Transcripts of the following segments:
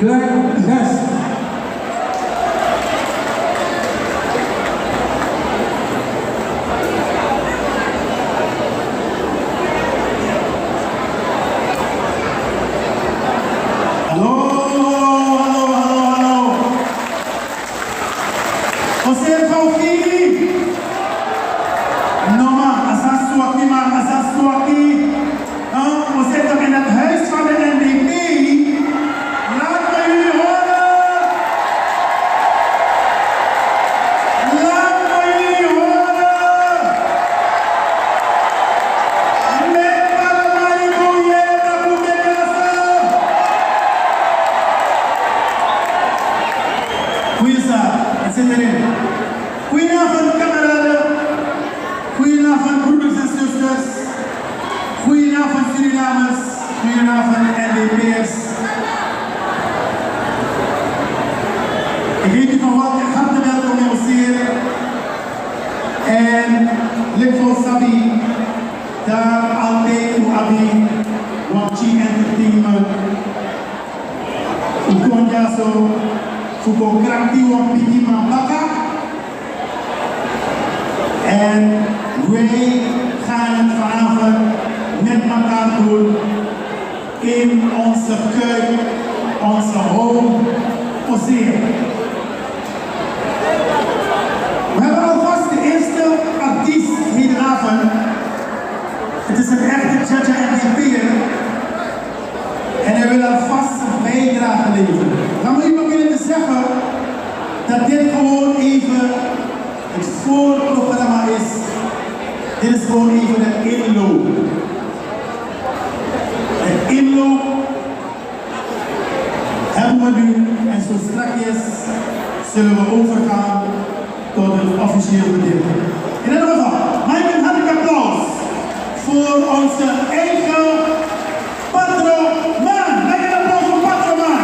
Glenn Ness. iedereen. Goedenavond kameraden, goedenavond broeders en zusters, goedenavond Surinamers, goedenavond NDP'ers. Ik heet u van harte welkom in Oseer en Lekvo Sabi, daar altijd u abi, Wapchi Entertainment, u konja zo, fuko krakti wampiki mambaka. En wij gaan het vanavond met elkaar doen in onze keuken, onze home Oseer. We hebben alvast de eerste artiest hieravond. Het is een echte Chacha NDP'er en hij wil alvast een bijdrage leveren. Dan moet ik beginnen te zeggen dat dit gewoon even het voorprogramma is. Dit is gewoon even de inloop. De inloop hebben we nu en zo strakjes zullen we overgaan tot het officieel gedeelte. In ieder geval, maak een hartelijk applaus voor onze eigen Patroman. Maak een applaus voor Patroman.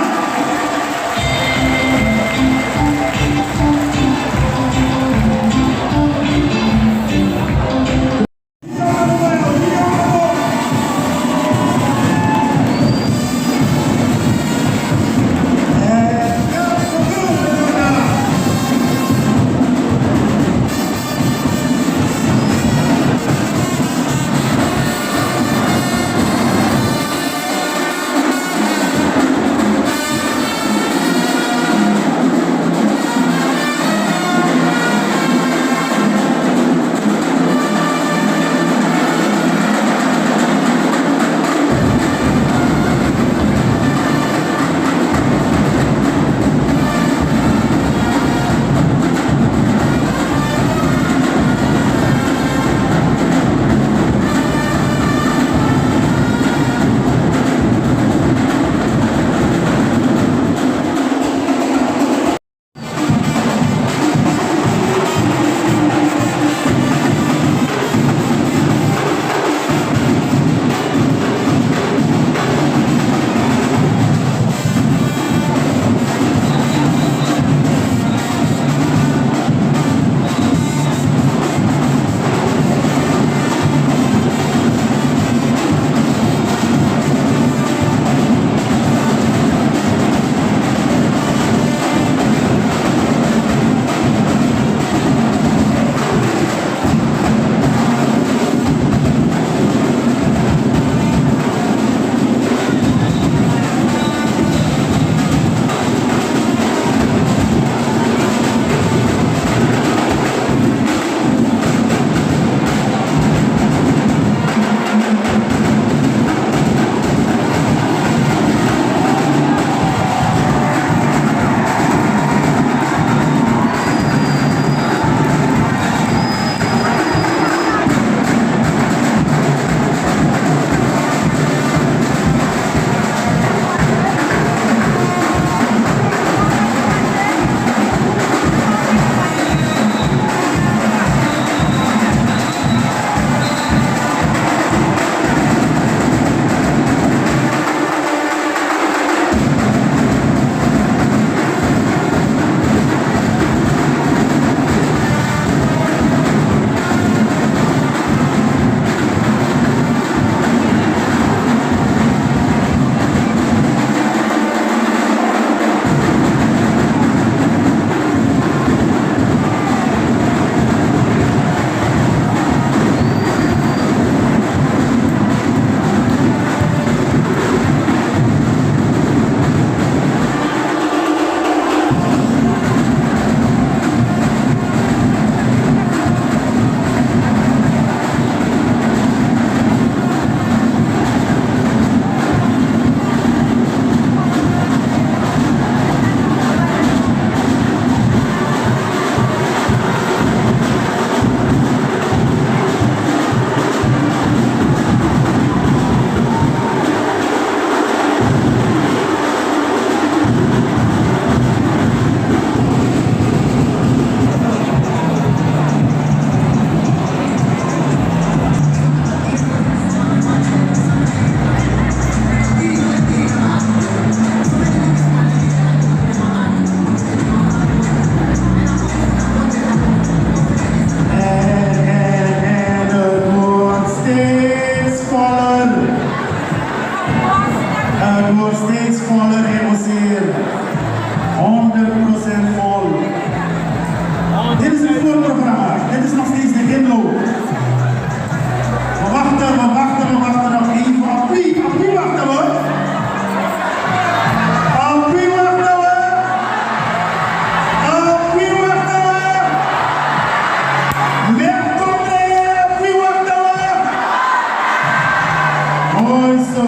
Isso.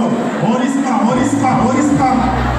Orispa, orispa, orispa.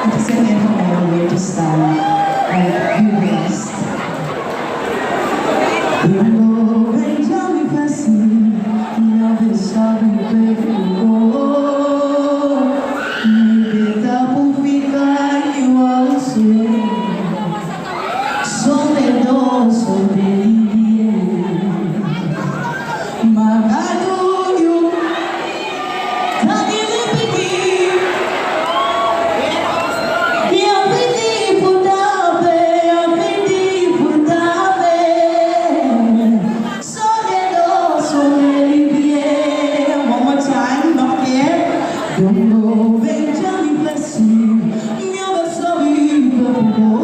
Het is een eer voor mij om hier te staan en u rest. Dongo Benjamin Fassi, Nabe Sabi Bego, Nibeta Pufika Iwase, Somedo Somelie, Magadu Yu, Tagili Piti, Yapiti Pudabe, Yapiti Pudabe, Somedo Somelie. One more time, not yet. Dongo Benjamin Fassi, Nabe Sabi Bego.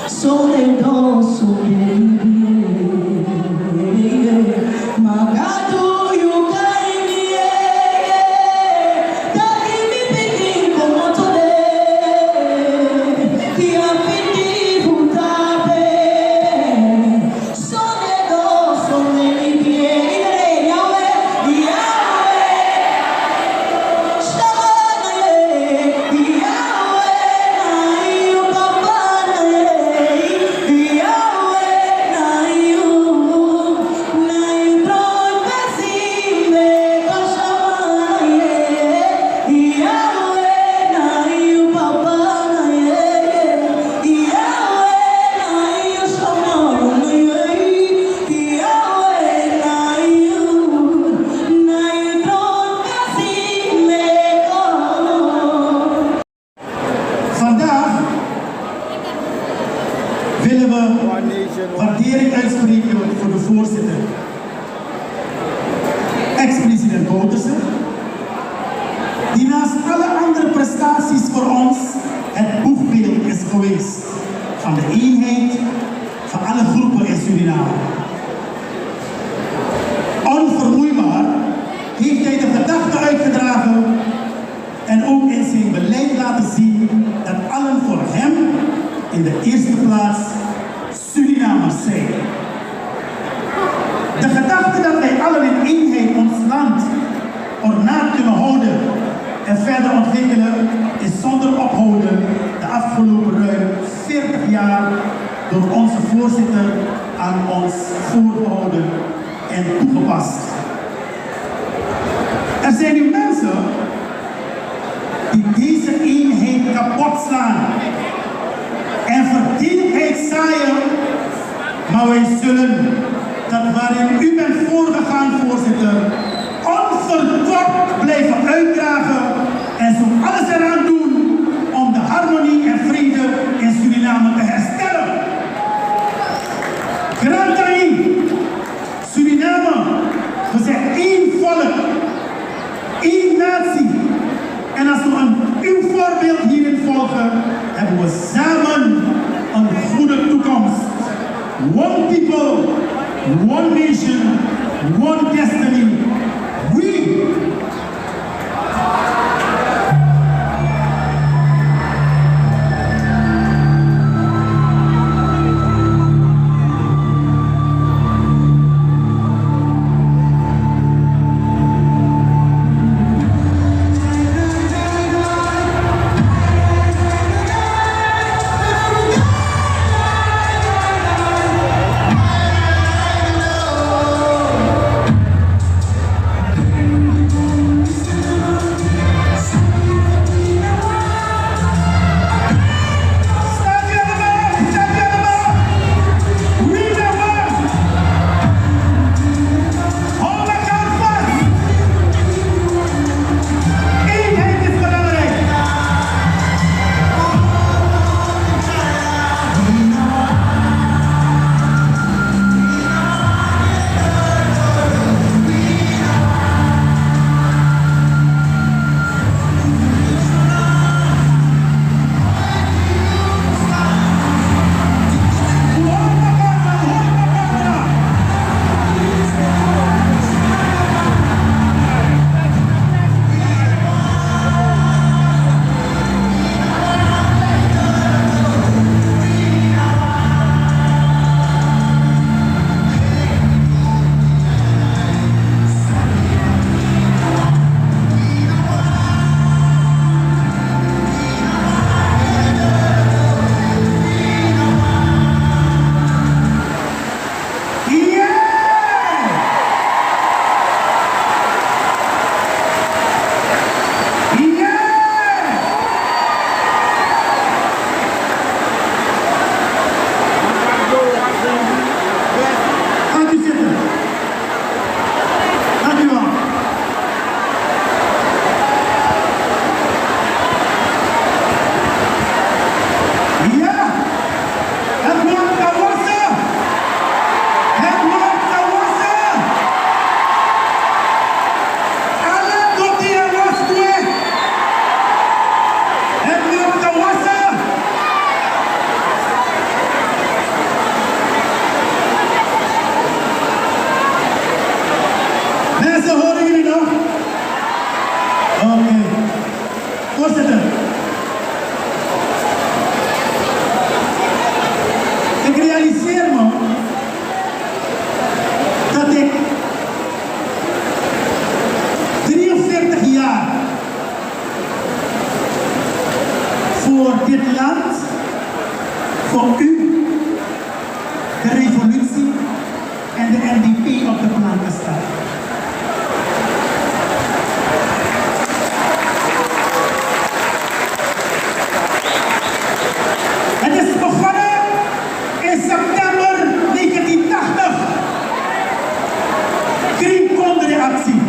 Soledad, Magadu, you carry me, Daddy, me picking como today, Tiafiti, Putabe, Soledad, Yahweh, Vandaag willen we waardering uitspreken voor de voorzitter, ex-president Bouterse, die naast alle andere prestaties voor ons het boegbeeld is geweest van de eenheid van alle groepen in Suriname. Onvermoeibaar heeft hij de gedachte uitgedragen en ook in zijn beleid laten zien dat allen voor hem in de eerste plaats Surinamers zijn. De gedachte dat wij allen in eenheid ons land ornaat kunnen houden en verder ontwikkelen is zonder ophouden de afgelopen ruim 40 jaar door onze voorzitter aan ons voorgehouden en toegepast. Er zijn nu mensen die deze eenheid kapot slaan en verdeeldheid zaaien, maar wij zullen dat waarin u bent voorgegaan, voorzitter, onverdorpt blijven uitdragen en zo alles eraan doen om de harmonie en vrede in Suriname te herstellen. Grand Dani, Suriname, we zijn één volk, één natie. En als we aan uw voorbeeld hierin volgen, hebben we samen een goede toekomst. One people, one nation, one destiny. We dit land voor u de revolutie en de NDP op de planken staat. Het is begonnen in september 1980. Green Con-reactie.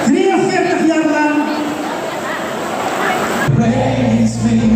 43 jaar lang. Praise me.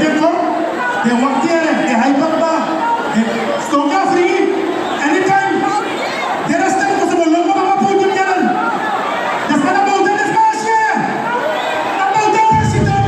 te kom, de wacht hier, de hypapa, de stoka free, anytime. De rest is possible, loop op een podium gaan. Dat is een boot in de spaasje. Een boot in de zitten.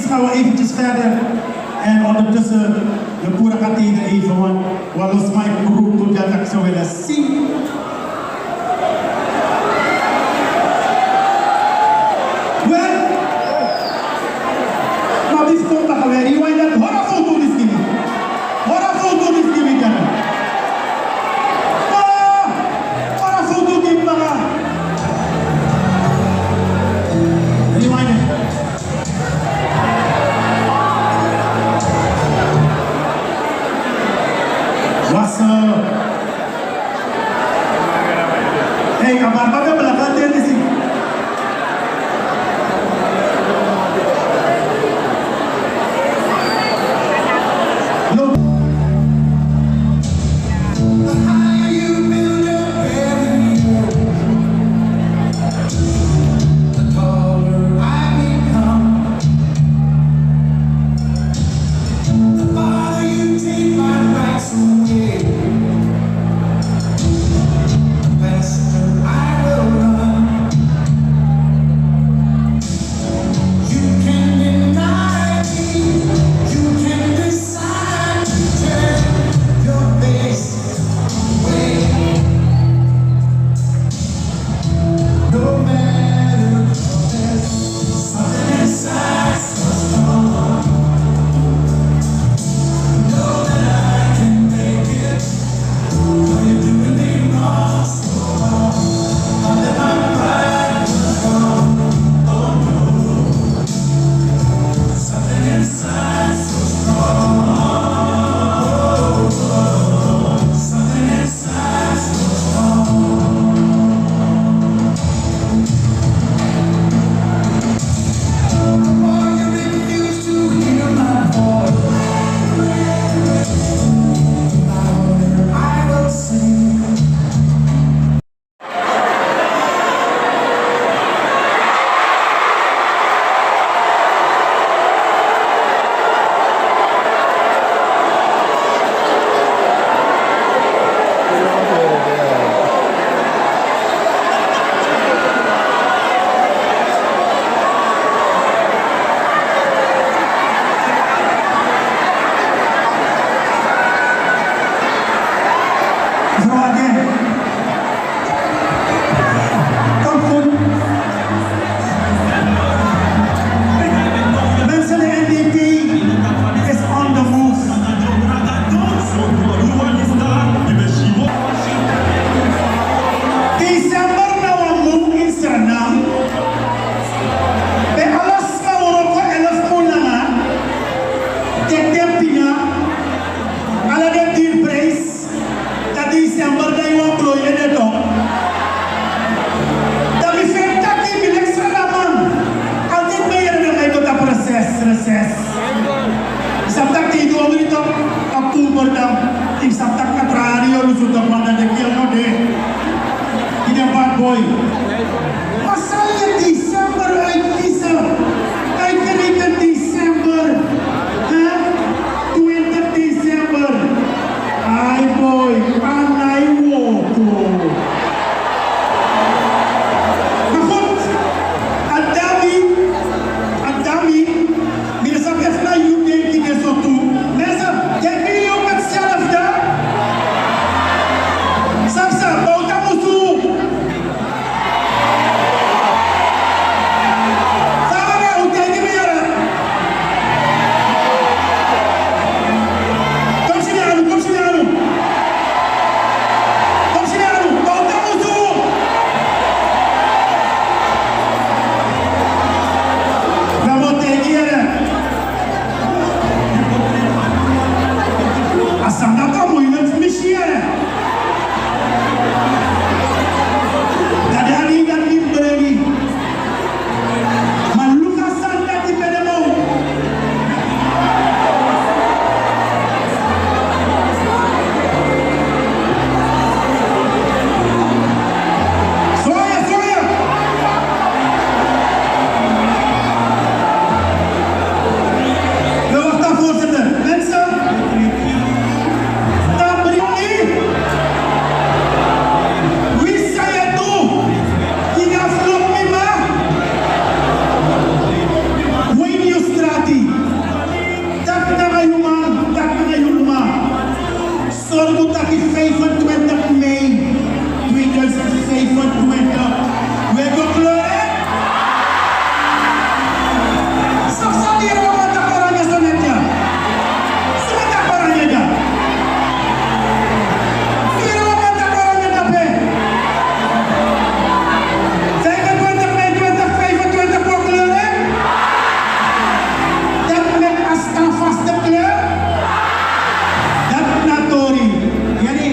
Gaan we eventjes verder en ondertussen de Koerakatheder even, want wat los mijn broek doet dat ik zou willen zien. Wel, maar die stond daar weer, die wou je dat foto die schimmen. Foto die schimmen kan. Foto die maar. Die wou je. What's up? Hey, 6. Sabtak tidur itu Oktober dan sabtak katrari orang sudah mana dekian node. Ini bad boy. Masalahnya Desember ay kisa. Ay kanikan Desember. Ha? 20 Desember. Ay boy, panay woko. Bakit? Ang dami, binasabi na yung game kinesotu. Nasa, kaya yung katsyanaf na? Sapsa, bauta mo su! Sama nga, utay di ba yara? Kom siniano, kom siniano! Kom siniano, bauta mo su! Bravo, tegi yara! Asam na ka mo, yun ang yara! Kadari dan berani malukasan dari pedemo soya gewakta voorzitter mensen dan beri wie saya tu hingga vlog lima Wayne Yustrati tak na kayo lumang sorgo taki 25 May 2025 Wego Klore Saksa dia naman takaranya sonetnya Sino takaranya dia Sino naman takaranya tape Saya kan 20 May 2025 Klore Dat met askan vaste kleur Dat natori Yani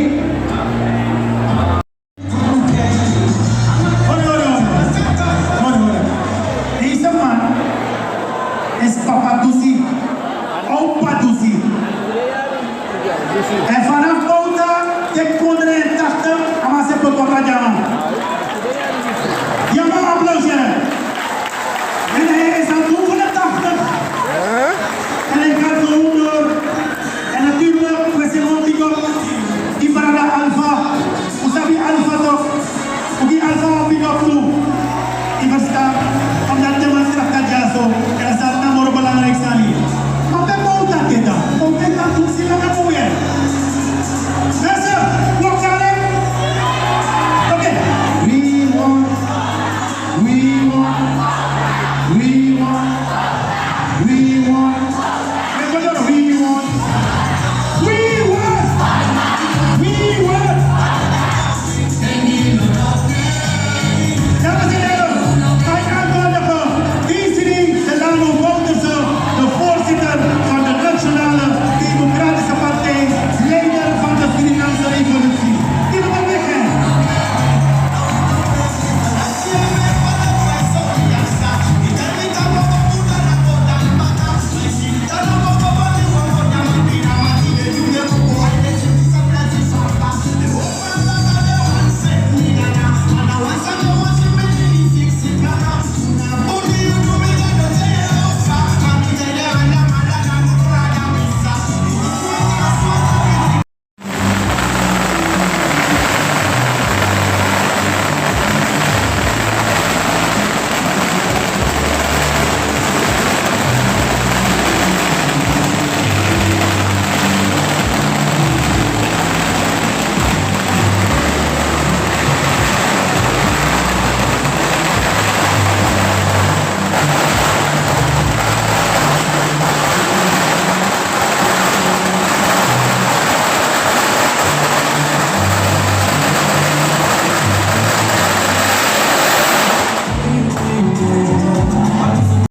Hold on. Deze man is Papa Dusi